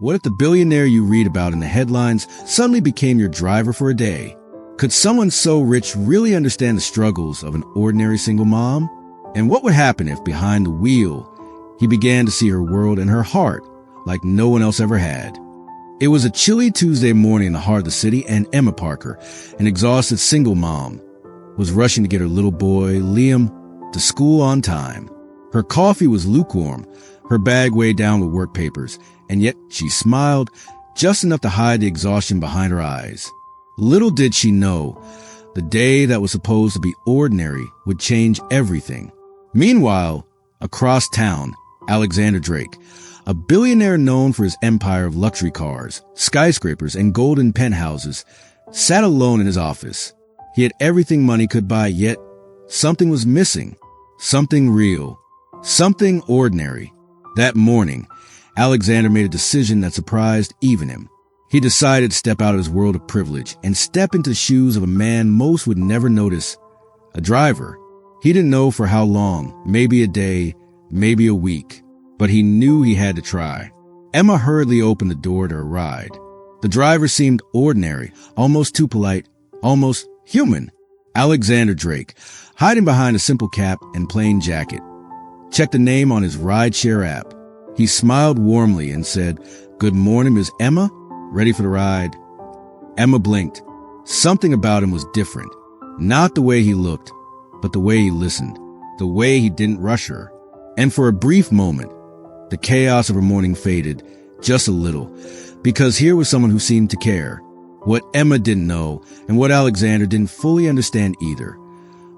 What if the billionaire you read about in the headlines suddenly became your driver for a day? Could someone so rich really understand the struggles of an ordinary single mom? And what would happen if behind the wheel, he began to see her world and her heart like no one else ever had? It was a chilly Tuesday morning in the heart of the city, and Emma Parker, an exhausted single mom, was rushing to get her little boy, Liam, to school on time. Her coffee was lukewarm, her bag weighed down with work papers, and yet she smiled just enough to hide the exhaustion behind her eyes. Little did she know, the day that was supposed to be ordinary would change everything. Meanwhile, across town, Alexander Drake, a billionaire known for his empire of luxury cars, skyscrapers, and golden penthouses, sat alone in his office. He had everything money could buy, yet something was missing. Something real. Something ordinary. That morning, Alexander made a decision that surprised even him. He decided to step out of his world of privilege and step into the shoes of a man most would never notice. A driver. He didn't know for how long, maybe a day, maybe a week, but he knew he had to try. Emma hurriedly opened the door to her ride. The driver seemed ordinary, almost too polite, almost human. Alexander Drake, hiding behind a simple cap and plain jacket, checked the name on his rideshare app. He smiled warmly and said, "Good morning, Miss Emma. Ready for the ride?" Emma blinked. Something about him was different. Not the way he looked, but the way he listened, the way he didn't rush her. And for a brief moment, the chaos of her morning faded just a little, because here was someone who seemed to care. What Emma didn't know, and what Alexander didn't fully understand either,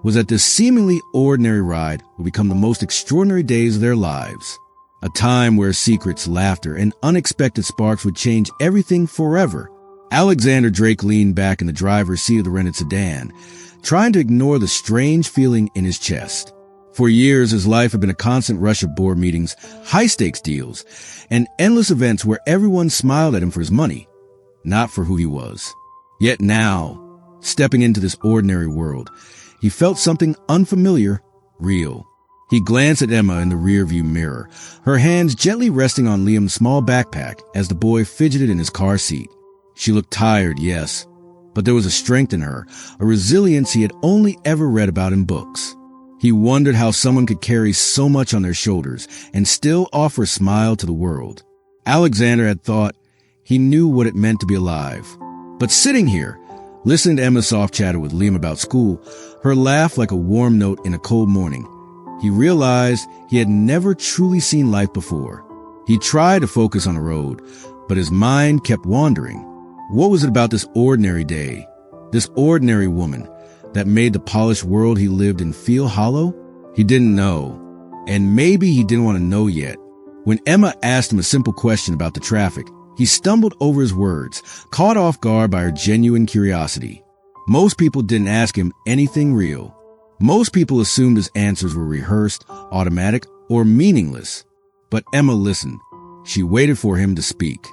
was that this seemingly ordinary ride would become the most extraordinary days of their lives. A time where secrets, laughter, and unexpected sparks would change everything forever. Alexander Drake leaned back in the driver's seat of the rented sedan, trying to ignore the strange feeling in his chest. For years, his life had been a constant rush of board meetings, high-stakes deals, and endless events where everyone smiled at him for his money, not for who he was. Yet now, stepping into this ordinary world, he felt something unfamiliar, real. He glanced at Emma in the rearview mirror, her hands gently resting on Liam's small backpack as the boy fidgeted in his car seat. She looked tired, yes, but there was a strength in her, a resilience he had only ever read about in books. He wondered how someone could carry so much on their shoulders and still offer a smile to the world. Alexander had thought he knew what it meant to be alive. But sitting here, listening to Emma's soft chatter with Liam about school, her laugh like a warm note in a cold morning, he realized he had never truly seen life before. He tried to focus on the road, but his mind kept wandering. What was it about this ordinary day, this ordinary woman, that made the polished world he lived in feel hollow? He didn't know, and maybe he didn't want to know yet. When Emma asked him a simple question about the traffic, he stumbled over his words, caught off guard by her genuine curiosity. Most people didn't ask him anything real. Most people assumed his answers were rehearsed, automatic, or meaningless. But Emma listened. She waited for him to speak.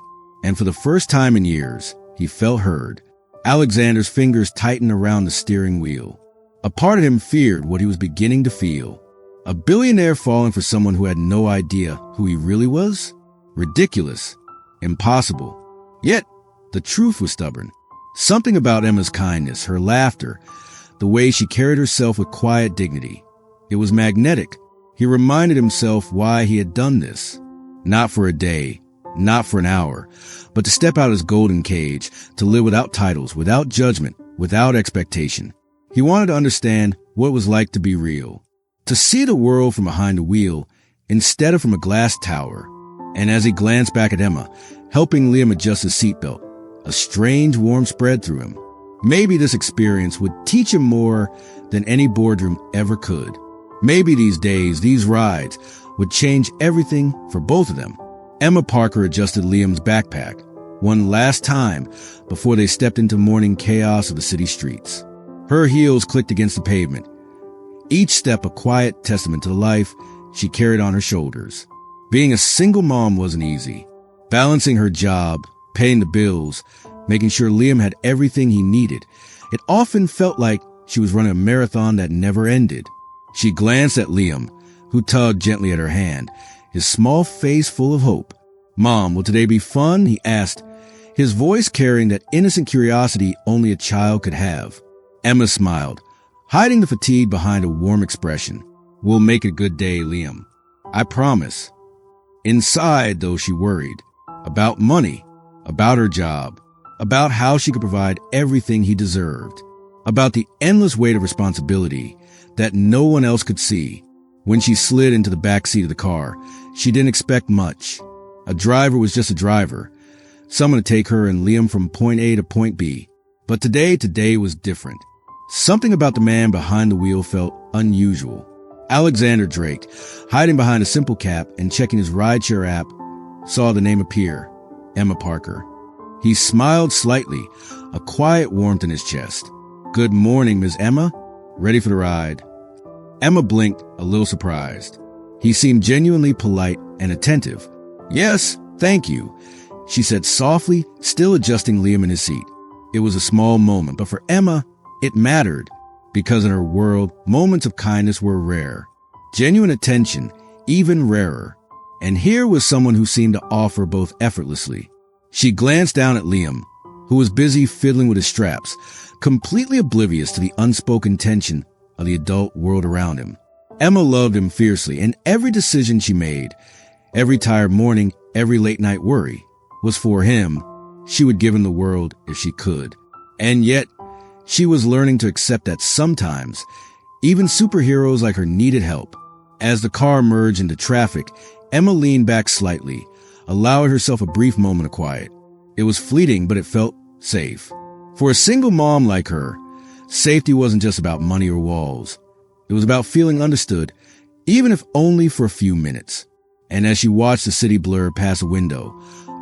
And for the first time in years, he felt heard. Alexander's fingers tightened around the steering wheel. A part of him feared what he was beginning to feel. A billionaire falling for someone who had no idea who he really was? Ridiculous. Impossible. Yet, the truth was stubborn. Something about Emma's kindness, her laughter, the way she carried herself with quiet dignity. It was magnetic. He reminded himself why he had done this. Not for a day, not for an hour, but to step out of his golden cage, to live without titles, without judgment, without expectation. He wanted to understand what it was like to be real, to see the world from behind the wheel instead of from a glass tower. And as he glanced back at Emma, helping Liam adjust his seatbelt, a strange warmth spread through him. Maybe this experience would teach him more than any boardroom ever could. Maybe these days, these rides, would change everything for both of them. Emma Parker adjusted Liam's backpack one last time before they stepped into morning chaos of the city streets. Her heels clicked against the pavement, each step a quiet testament to the life she carried on her shoulders. Being a single mom wasn't easy. Balancing her job, paying the bills, making sure Liam had everything he needed. It often felt like she was running a marathon that never ended. She glanced at Liam, who tugged gently at her hand, his small face full of hope. "Mom, will today be fun?" he asked, his voice carrying that innocent curiosity only a child could have. Emma smiled, hiding the fatigue behind a warm expression. "We'll make it a good day, Liam. I promise." Inside, though, she worried. About money, about her job, about how she could provide everything he deserved, about the endless weight of responsibility that no one else could see. When she slid into the backseat of the car, she didn't expect much. A driver was just a driver, someone to take her and Liam from point A to point B. But today was different. Something about the man behind the wheel felt unusual. Alexander Drake, hiding behind a simple cap and checking his rideshare app, saw the name appear, Emma Parker. He smiled slightly, a quiet warmth in his chest. "Good morning, Ms. Emma. Ready for the ride?" Emma blinked, a little surprised. He seemed genuinely polite and attentive. "Yes, thank you," she said softly, still adjusting Liam in his seat. It was a small moment, but for Emma, it mattered, because in her world, moments of kindness were rare. Genuine attention, even rarer. And here was someone who seemed to offer both effortlessly. She glanced down at Liam, who was busy fiddling with his straps, completely oblivious to the unspoken tension of the adult world around him. Emma loved him fiercely, and every decision she made, every tired morning, every late-night worry, was for him. She would give him the world if she could. And yet, she was learning to accept that sometimes, even superheroes like her needed help. As the car merged into traffic, Emma leaned back slightly, allowing herself a brief moment of quiet. It was fleeting, but it felt safe. For a single mom like her, safety wasn't just about money or walls. It was about feeling understood, even if only for a few minutes. And as she watched the city blur past a window,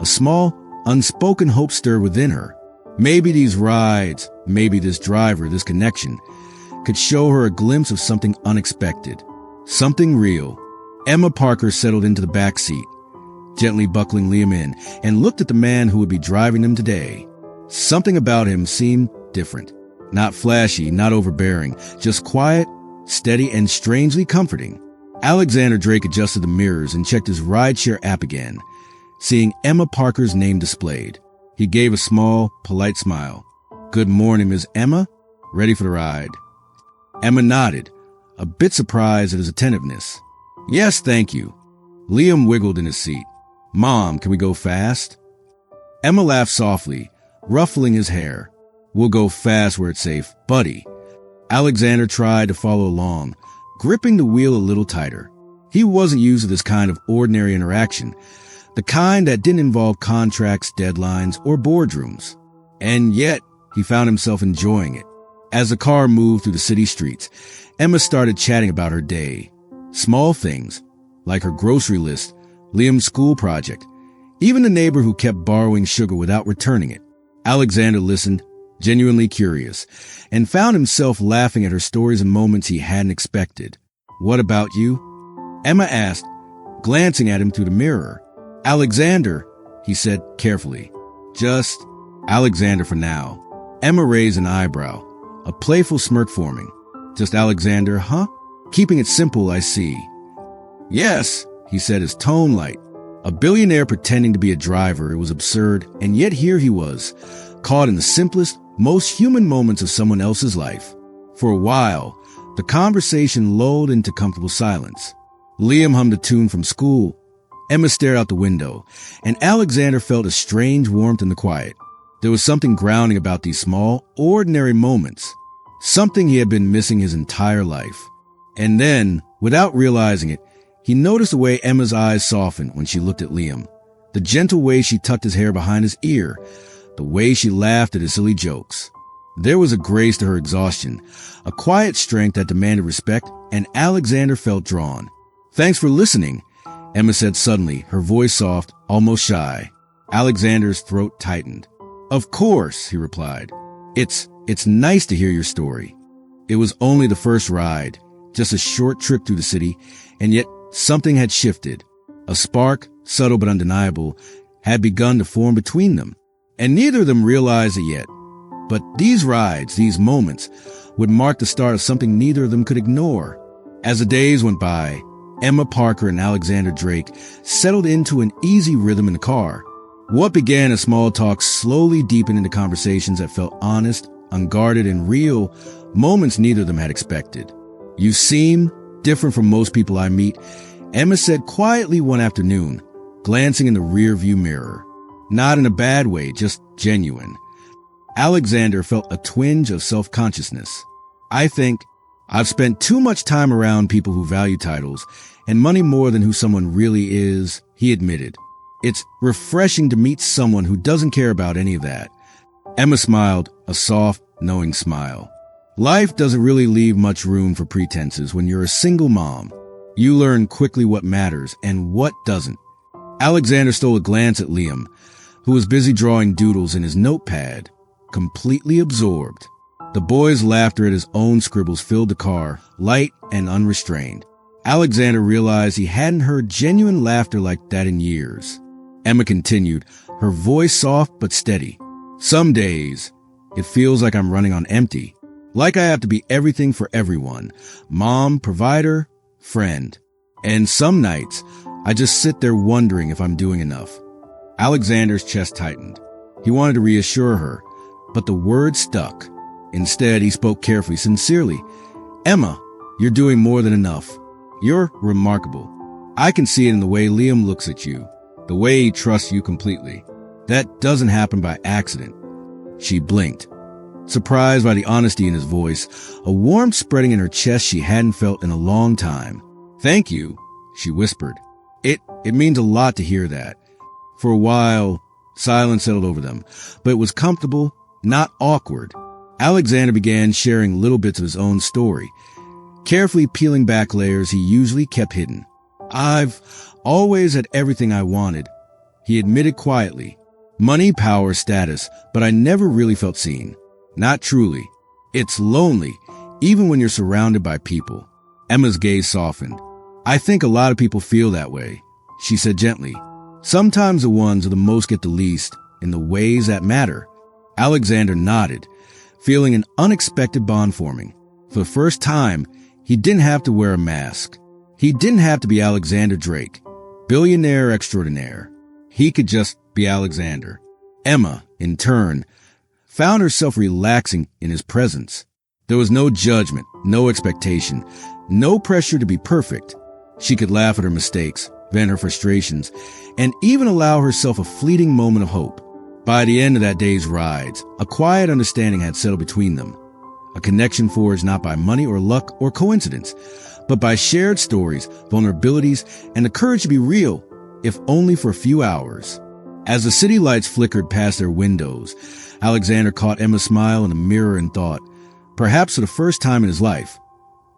a small, unspoken hope stirred within her. Maybe these rides, maybe this driver, this connection, could show her a glimpse of something unexpected, something real. Emma Parker settled into the back seat, gently buckling Liam in, and looked at the man who would be driving them today. Something about him seemed different. Not flashy, not overbearing, just quiet, steady, and strangely comforting. Alexander Drake adjusted the mirrors and checked his rideshare app again, seeing Emma Parker's name displayed. He gave a small, polite smile. "Good morning, Ms. Emma. Ready for the ride?" Emma nodded, a bit surprised at his attentiveness. "Yes, thank you." Liam wiggled in his seat. "Mom, can we go fast?" Emma laughed softly, ruffling his hair. "We'll go fast where it's safe, buddy." Alexander tried to follow along, gripping the wheel a little tighter. He wasn't used to this kind of ordinary interaction, the kind that didn't involve contracts, deadlines, or boardrooms. And yet, he found himself enjoying it. As the car moved through the city streets, Emma started chatting about her day. Small things, like her grocery list, Liam's school project, even the neighbor who kept borrowing sugar without returning it. Alexander listened, genuinely curious, and found himself laughing at her stories and moments he hadn't expected. "What about you?" Emma asked, glancing at him through the mirror. "Alexander," he said carefully. "Just Alexander for now." Emma raised an eyebrow, a playful smirk forming. "Just Alexander, huh? Keeping it simple, I see." "Yes," he said, his tone light. A billionaire pretending to be a driver, it was absurd, and yet here he was, caught in the simplest, most human moments of someone else's life. For a while, the conversation lulled into comfortable silence. Liam hummed a tune from school. Emma stared out the window, and Alexander felt a strange warmth in the quiet. There was something grounding about these small, ordinary moments, something he had been missing his entire life. And then, without realizing it, he noticed the way Emma's eyes softened when she looked at Liam, the gentle way she tucked his hair behind his ear, the way she laughed at his silly jokes. There was a grace to her exhaustion, a quiet strength that demanded respect, and Alexander felt drawn. "Thanks for listening," Emma said suddenly, her voice soft, almost shy. Alexander's throat tightened. "Of course," he replied. It's nice to hear your story." It was only the first ride, just a short trip through the city, and yet something had shifted. A spark, subtle but undeniable, had begun to form between them, and neither of them realized it yet. But these rides, these moments, would mark the start of something neither of them could ignore. As the days went by, Emma Parker and Alexander Drake settled into an easy rhythm in the car. What began as small talk slowly deepened into conversations that felt honest, unguarded, and real, moments neither of them had expected. "You seem different from most people I meet," Emma said quietly one afternoon, glancing in the rearview mirror. Not in a bad way, just genuine. Alexander felt a twinge of self-consciousness. "I think I've spent too much time around people who value titles and money more than who someone really is," he admitted. "It's refreshing to meet someone who doesn't care about any of that." Emma smiled, a soft, knowing smile. Life doesn't really leave much room for pretenses when you're a single mom. You learn quickly what matters and what doesn't. Alexander stole a glance at Liam, who was busy drawing doodles in his notepad, completely absorbed. The boy's laughter at his own scribbles filled the car, light and unrestrained. Alexander realized he hadn't heard genuine laughter like that in years. Emma continued, her voice soft but steady. "Some days, it feels like I'm running on empty. Like I have to be everything for everyone. Mom, provider, friend. And some nights, I just sit there wondering if I'm doing enough." Alexander's chest tightened. He wanted to reassure her, but the words stuck. Instead, he spoke carefully, sincerely. "Emma, you're doing more than enough. You're remarkable. I can see it in the way Liam looks at you, the way he trusts you completely. That doesn't happen by accident." She blinked, surprised by the honesty in his voice, a warmth spreading in her chest she hadn't felt in a long time. "Thank you," she whispered. It means a lot to hear that." For a while, silence settled over them, but it was comfortable, not awkward. Alexander began sharing little bits of his own story, carefully peeling back layers he usually kept hidden. "I've always had everything I wanted," he admitted quietly. "Money, power, status, but I never really felt seen. Not truly. It's lonely, even when you're surrounded by people." Emma's gaze softened. "I think a lot of people feel that way," she said gently. "Sometimes the ones who the most get the least, in the ways that matter." Alexander nodded, feeling an unexpected bond forming. For the first time, he didn't have to wear a mask. He didn't have to be Alexander Drake, billionaire extraordinaire. He could just be Alexander. Emma, in turn, found herself relaxing in his presence. There was no judgment, no expectation, no pressure to be perfect. She could laugh at her mistakes, vent her frustrations, and even allow herself a fleeting moment of hope. By the end of that day's rides, a quiet understanding had settled between them. A connection forged not by money or luck or coincidence, but by shared stories, vulnerabilities, and the courage to be real, if only for a few hours. As the city lights flickered past their windows, Alexander caught Emma's smile in the mirror and thought, perhaps for the first time in his life,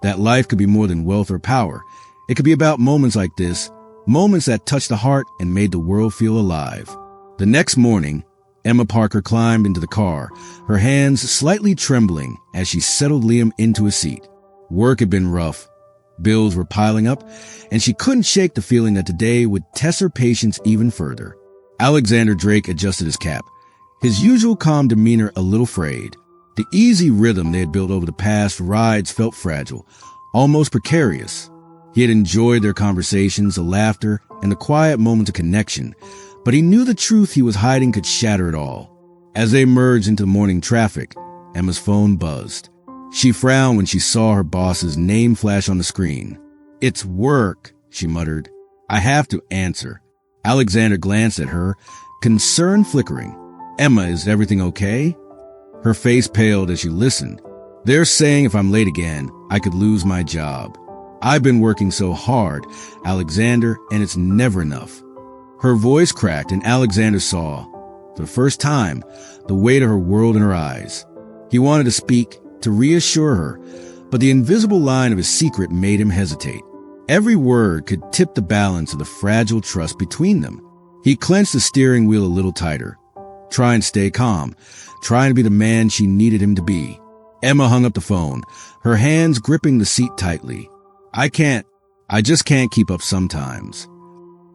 that life could be more than wealth or power. It could be about moments like this, moments that touched the heart and made the world feel alive. The next morning, Emma Parker climbed into the car, her hands slightly trembling as she settled Liam into his seat. Work had been rough. Bills were piling up, and she couldn't shake the feeling that today would test her patience even further. Alexander Drake adjusted his cap, his usual calm demeanor a little frayed. The easy rhythm they had built over the past rides felt fragile, almost precarious. He had enjoyed their conversations, the laughter, and the quiet moments of connection, but he knew the truth he was hiding could shatter it all. As they merged into morning traffic, Emma's phone buzzed. She frowned when she saw her boss's name flash on the screen. "It's work," she muttered. "I have to answer." Alexander glanced at her, concern flickering. "Emma, is everything okay?" Her face paled as she listened. "They're saying if I'm late again, I could lose my job. I've been working so hard, Alexander, and it's never enough." Her voice cracked, and Alexander saw, for the first time, the weight of her world in her eyes. He wanted to speak, to reassure her, but the invisible line of his secret made him hesitate. Every word could tip the balance of the fragile trust between them. He clenched the steering wheel a little tighter, trying to stay calm, trying to be the man she needed him to be. Emma hung up the phone, her hands gripping the seat tightly. I just can't keep up sometimes."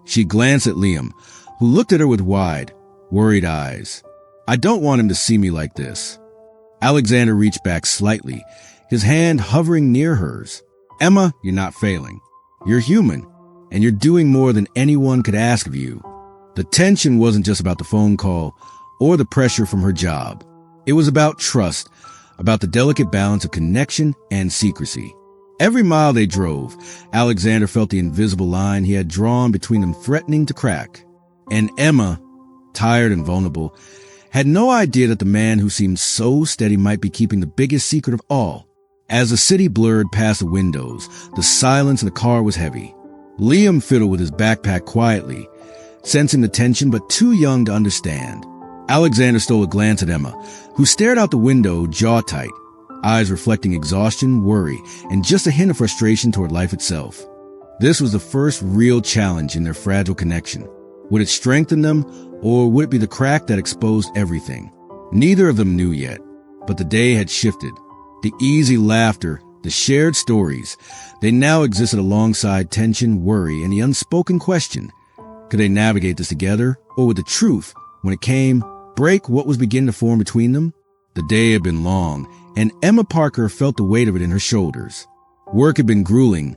She glanced at Liam, who looked at her with wide, worried eyes. "I don't want him to see me like this." Alexander reached back slightly, his hand hovering near hers. "Emma, you're not failing. You're human, and you're doing more than anyone could ask of you. The tension wasn't just about the phone call or the pressure from her job. It was about trust, about the delicate balance of connection and secrecy. Every mile they drove, Alexander felt the invisible line he had drawn between them threatening to crack. And Emma, tired and vulnerable, had no idea that the man who seemed so steady might be keeping the biggest secret of all. As the city blurred past the windows, the silence in the car was heavy. Liam fiddled with his backpack quietly, sensing the tension but too young to understand. Alexander stole a glance at Emma, who stared out the window, jaw tight, eyes reflecting exhaustion, worry, and just a hint of frustration toward life itself. This was the first real challenge in their fragile connection. Would it strengthen them, or would it be the crack that exposed everything? Neither of them knew yet, but the day had shifted. The easy laughter, the shared stories, they now existed alongside tension, worry, and the unspoken question. Could they navigate this together, or would the truth, when it came, break what was beginning to form between them? The day had been long, and Emma Parker felt the weight of it in her shoulders. Work had been grueling,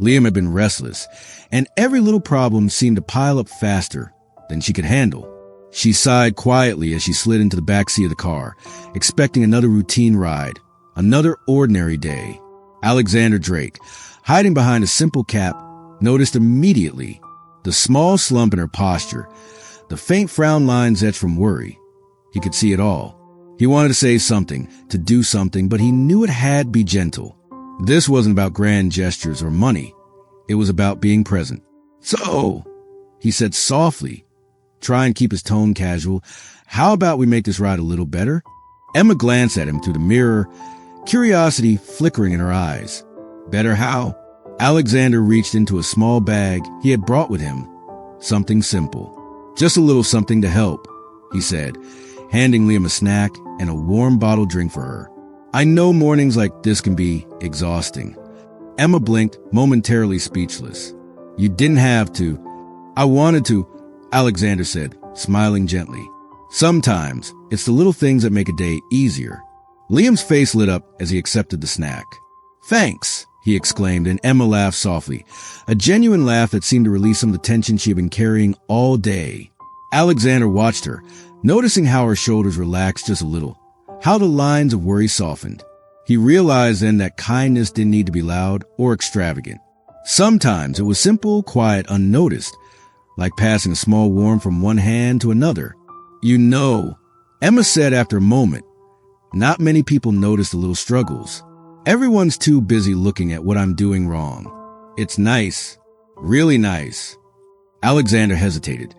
Liam had been restless, and every little problem seemed to pile up faster than she could handle. She sighed quietly as she slid into the backseat of the car, expecting another routine ride, another ordinary day. Alexander Drake, hiding behind a simple cap, noticed immediately the small slump in her posture, the faint frown lines etched from worry. He could see it all. He wanted to say something, to do something, but he knew it had to be gentle. This wasn't about grand gestures or money. It was about being present. "So," he said softly, trying to keep his tone casual, "how about we make this ride a little better?" Emma glanced at him through the mirror, curiosity flickering in her eyes. "Better how?" Alexander reached into a small bag he had brought with him. "Something simple. Just a little something to help," he said, handing Liam a snack and a warm bottled drink for her. "I know mornings like this can be exhausting." Emma blinked, momentarily speechless. "You didn't have to." "I wanted to," Alexander said, smiling gently. "Sometimes it's the little things that make a day easier." Liam's face lit up as he accepted the snack. "Thanks," he exclaimed, and Emma laughed softly, a genuine laugh that seemed to release some of the tension she had been carrying all day. Alexander watched her, noticing how her shoulders relaxed just a little, how the lines of worry softened. He realized then that kindness didn't need to be loud or extravagant. Sometimes it was simple, quiet, unnoticed, like passing a small warmth from one hand to another. "You know," Emma said after a moment, "not many people notice the little struggles. Everyone's too busy looking at what I'm doing wrong. It's nice, really nice." Alexander hesitated,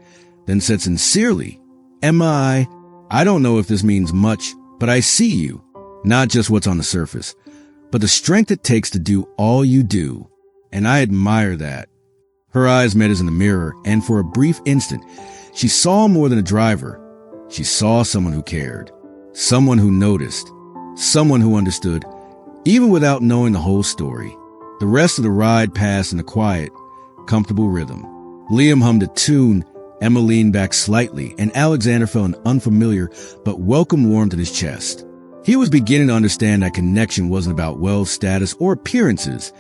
then said sincerely, "Emma, I don't know if this means much, but I see you. Not just what's on the surface, but the strength it takes to do all you do. And I admire that." Her eyes met his in the mirror, and for a brief instant, she saw more than a driver. She saw someone who cared, someone who noticed, someone who understood, even without knowing the whole story. The rest of the ride passed in a quiet, comfortable rhythm. Liam hummed a tune, Emma leaned back slightly, and Alexander felt an unfamiliar but welcome warmth in his chest. He was beginning to understand that connection wasn't about wealth, status, or appearances.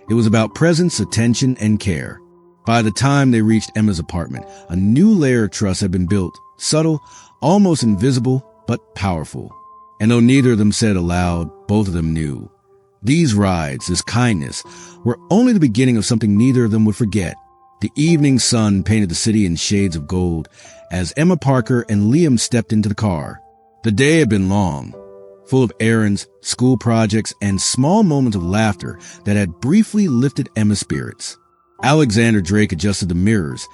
It was about presence, attention, and care. By the time they reached Emma's apartment, a new layer of trust had been built, subtle, almost invisible, but powerful. And though neither of them said it aloud, both of them knew. These rides, this kindness, were only the beginning of something neither of them would forget. The evening sun painted the city in shades of gold as Emma Parker and Liam stepped into the car. The day had been long, full of errands, school projects, and small moments of laughter that had briefly lifted Emma's spirits. Alexander Drake adjusted the mirrors,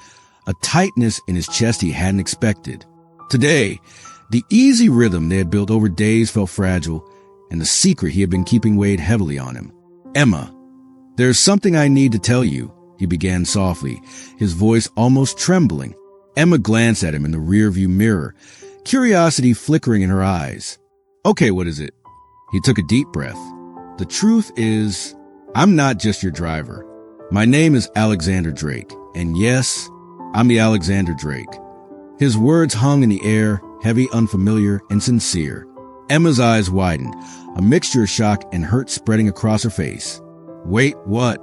a tightness in his chest he hadn't expected. Today, the easy rhythm they had built over days felt fragile, and the secret he had been keeping weighed heavily on him. "Emma, there's something I need to tell you," he began softly, his voice almost trembling. Emma glanced at him in the rearview mirror, curiosity flickering in her eyes. "Okay, what is it?" He took a deep breath. "The truth is, I'm not just your driver. My name is Alexander Drake, and yes, I'm the Alexander Drake." His words hung in the air, heavy, unfamiliar, and sincere. Emma's eyes widened, a mixture of shock and hurt spreading across her face. "Wait, what?"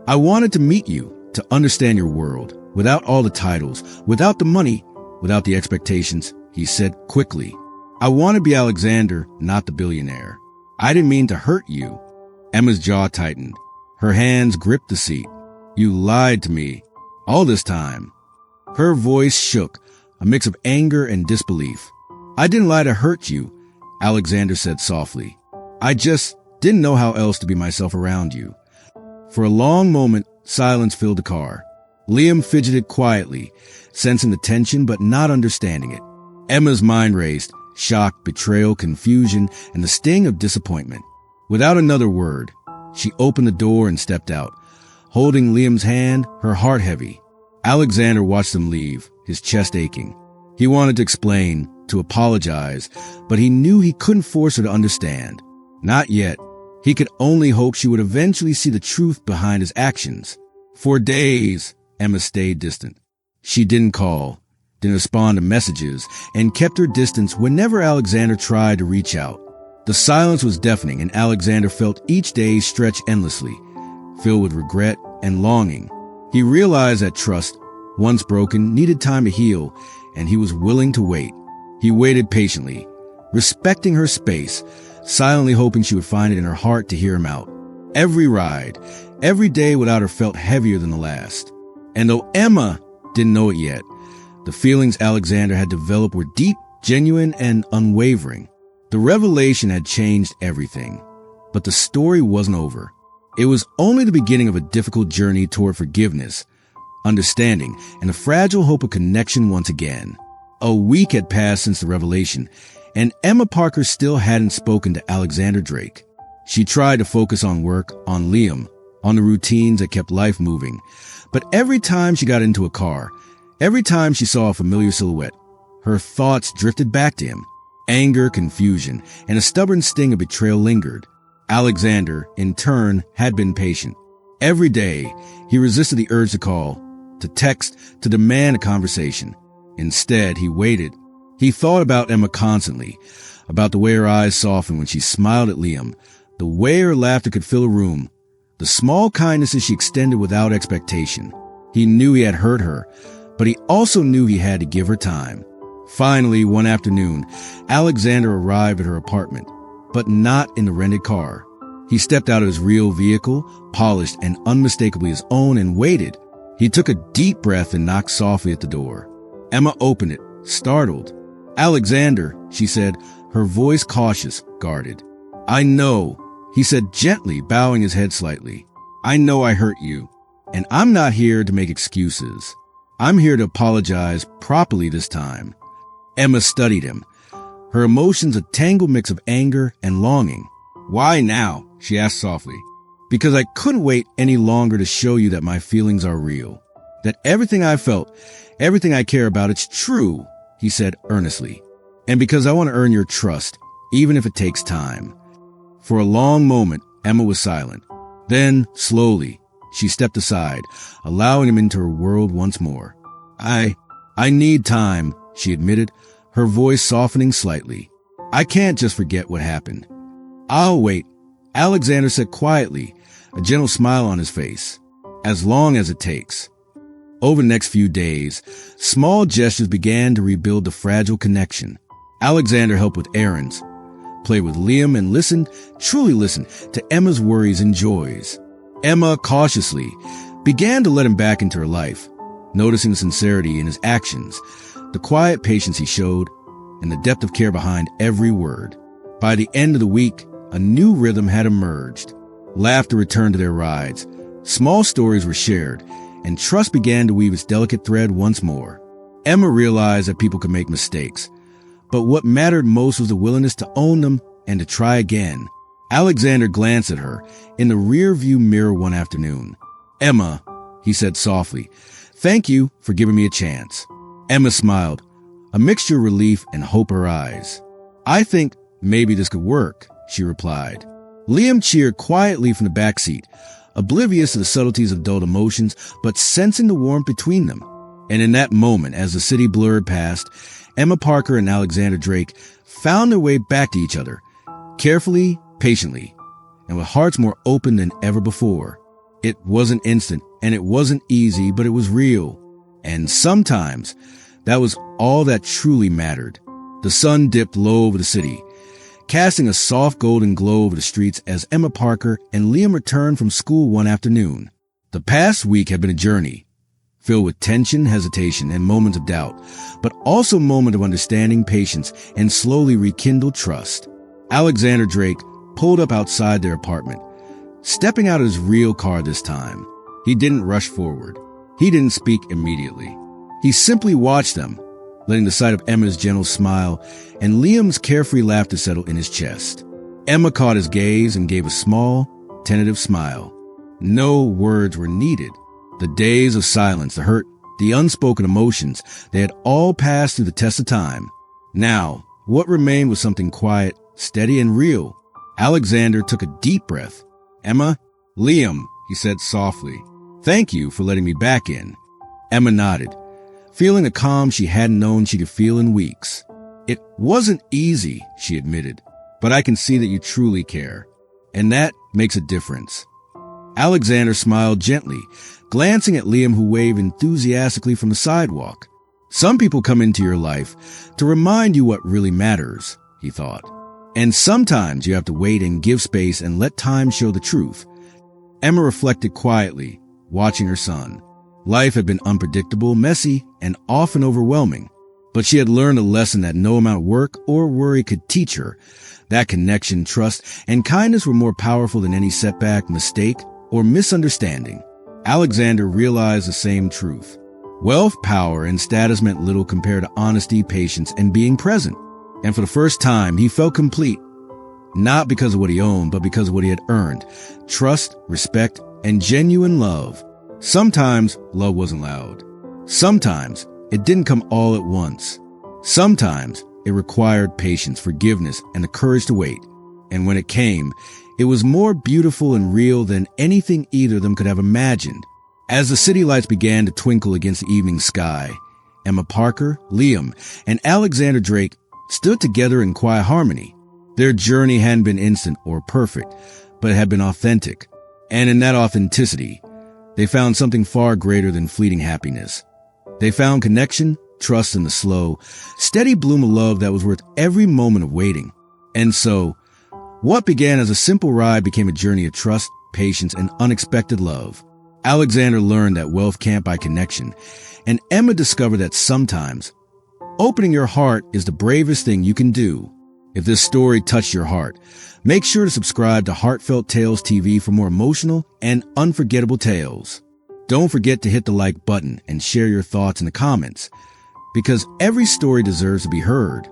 I wanted to meet you, to understand your world, without all the titles, without the money, without the expectations, he said quickly. I want to be Alexander, not the billionaire. I didn't mean to hurt you. Emma's jaw tightened. Her hands gripped the seat. You lied to me. All this time. Her voice shook, a mix of anger and disbelief. I didn't lie to hurt you, Alexander said softly. I just didn't know how else to be myself around you. For a long moment, silence filled the car. Liam fidgeted quietly, sensing the tension but not understanding it. Emma's mind raced, shock, betrayal, confusion, and the sting of disappointment. Without another word, she opened the door and stepped out, holding Liam's hand, her heart heavy. Alexander watched them leave, his chest aching. He wanted to explain, to apologize, but he knew he couldn't force her to understand. Not yet. He could only hope she would eventually see the truth behind his actions. For days, Emma stayed distant. She didn't call, didn't respond to messages, and kept her distance whenever Alexander tried to reach out. The silence was deafening, and Alexander felt each day stretch endlessly, filled with regret and longing. He realized that trust, once broken, needed time to heal, and he was willing to wait. He waited patiently, respecting her space, silently hoping she would find it in her heart to hear him out. Every ride, every day without her felt heavier than the last. And though Emma didn't know it yet, the feelings Alexander had developed were deep, genuine, and unwavering. The revelation had changed everything. But the story wasn't over. It was only the beginning of a difficult journey toward forgiveness, understanding, and a fragile hope of connection once again. A week had passed since the revelation, and Emma Parker still hadn't spoken to Alexander Drake. She tried to focus on work, on Liam, on the routines that kept life moving. But every time she got into a car, every time she saw a familiar silhouette, her thoughts drifted back to him. Anger, confusion, and a stubborn sting of betrayal lingered. Alexander, in turn, had been patient. Every day, he resisted the urge to call, to text, to demand a conversation. Instead, he waited. He thought about Emma constantly, about the way her eyes softened when she smiled at Liam, the way her laughter could fill a room, the small kindnesses she extended without expectation. He knew he had hurt her, but he also knew he had to give her time. Finally, one afternoon, Alexander arrived at her apartment, but not in the rented car. He stepped out of his real vehicle, polished and unmistakably his own, and waited. He took a deep breath and knocked softly at the door. Emma opened it, startled. Alexander, she said, her voice cautious, guarded. I know, he said gently, bowing his head slightly. I know I hurt you, and I'm not here to make excuses. I'm here to apologize properly this time. Emma studied him, her emotions a tangled mix of anger and longing. Why now? She asked softly. Because I couldn't wait any longer to show you that my feelings are real. That everything I felt, everything I care about, it's true, he said earnestly. And because I want to earn your trust, even if it takes time. For a long moment, Emma was silent. Then, slowly, she stepped aside, allowing him into her world once more. I need time, she admitted, her voice softening slightly. I can't just forget what happened. I'll wait, Alexander said quietly, a gentle smile on his face. As long as it takes. Over the next few days, small gestures began to rebuild the fragile connection. Alexander helped with errands, played with Liam, and truly listened to Emma's worries and joys. Emma, cautiously, began to let him back into her life, noticing the sincerity in his actions, the quiet patience he showed, and the depth of care behind every word. By the end of the week, a new rhythm had emerged. Laughter returned to their rides, small stories were shared, and trust began to weave its delicate thread once more. Emma realized that people could make mistakes, but what mattered most was the willingness to own them and to try again. Alexander glanced at her in the rear-view mirror one afternoon. Emma, he said softly, thank you for giving me a chance. Emma smiled, a mixture of relief and hope in her eyes. I think maybe this could work, she replied. Liam cheered quietly from the backseat, oblivious to the subtleties of adult emotions, but sensing the warmth between them. And in that moment, as the city blurred past, Emma Parker and Alexander Drake found their way back to each other, carefully, patiently, and with hearts more open than ever before. It wasn't instant, and it wasn't easy, but it was real. And sometimes, that was all that truly mattered. The sun dipped low over the city, casting a soft golden glow over the streets as Emma Parker and Liam returned from school one afternoon. The past week had been a journey, filled with tension, hesitation, and moments of doubt, but also moments of understanding, patience, and slowly rekindled trust. Alexander Drake pulled up outside their apartment, stepping out of his real car this time. He didn't rush forward. He didn't speak immediately. He simply watched them, letting the sight of Emma's gentle smile and Liam's carefree laughter settle in his chest. Emma caught his gaze and gave a small, tentative smile. No words were needed. The days of silence, the hurt, the unspoken emotions, they had all passed through the test of time. Now, what remained was something quiet, steady, and real. Alexander took a deep breath. "Emma, Liam," he said softly. "Thank you for letting me back in." Emma nodded, feeling a calm she hadn't known she could feel in weeks. "It wasn't easy," she admitted, "but I can see that you truly care, and that makes a difference." Alexander smiled gently, glancing at Liam, who waved enthusiastically from the sidewalk. "Some people come into your life to remind you what really matters," he thought. "And sometimes you have to wait and give space and let time show the truth." Emma reflected quietly, watching her son. Life had been unpredictable, messy, and often overwhelming. But she had learned a lesson that no amount of work or worry could teach her. That connection, trust, and kindness were more powerful than any setback, mistake, or misunderstanding. Alexander realized the same truth. Wealth, power, and status meant little compared to honesty, patience, and being present. And for the first time, he felt complete. Not because of what he owned, but because of what he had earned. Trust, respect, and genuine love. Sometimes love wasn't loud. Sometimes it didn't come all at once. Sometimes it required patience, forgiveness, and the courage to wait. And when it came, it was more beautiful and real than anything either of them could have imagined. As the city lights began to twinkle against the evening sky, Emma Parker, Liam, and Alexander Drake stood together in quiet harmony. Their journey hadn't been instant or perfect, but it had been authentic. And in that authenticity, they found something far greater than fleeting happiness. They found connection, trust, in the slow, steady bloom of love that was worth every moment of waiting. And so, what began as a simple ride became a journey of trust, patience, and unexpected love. Alexander learned that wealth can't buy connection, and Emma discovered that sometimes opening your heart is the bravest thing you can do. If this story touched your heart, make sure to subscribe to Heartfelt Tales TV for more emotional and unforgettable tales. Don't forget to hit the like button and share your thoughts in the comments, because every story deserves to be heard.